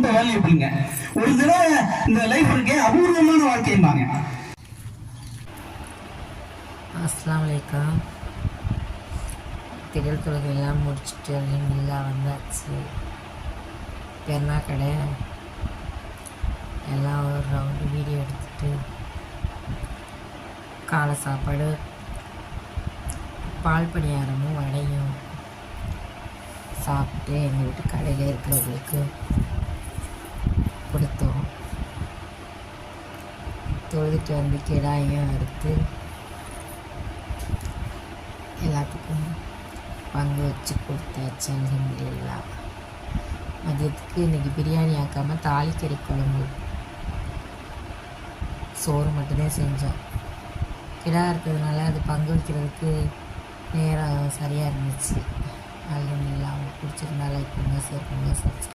ரொம்ப வேல்யூபிள்ங்க. ஒரு தடவை இந்த லைஃப் இருக்கே அபூர்வமான வாழ்க்கைம்பாங்க. அஸ்ஸலாமு அலைக்கும். திடல் தொழுகையெல்லாம் முடிச்சுட்டு அல்ஹம்துலில்லா வந்தாச்சு. பெருனா கடை எல்லாம் ஒரு ரவுண்டு வீடியோ எடுத்துகிட்டு காலை சாப்பாடு பால் பணியாரமும் வடையும் சாப்பிட்டு எங்கள் வீட்டு கடையில் இருக்கிறவங்களுக்கு கொடுத்தோம். தொழுதுட்டு வந்து கிடாயும் அறுத்து எல்லாத்துக்கும் பங்கு வச்சு கொடுத்தாச்சு. அல்ஹம்துலில்லா. மதியத்துக்கு இன்றைக்கி பிரியாணி ஆக்காமல் தாளிக்கறி குழம்பு சோறு மட்டும்தான் செஞ்சோம். கிடா இருக்கிறதுனால அது பங்கு வைக்கிறதுக்கு நேரம் சரியாக இருந்துச்சு. அல்ஹம்துலில்லா. உங்களுக்கு பிடிச்சிருந்தா லைக் பண்ணுங்கள், ஷேர் பண்ணுங்கள், சப்ஸ்கிரைப்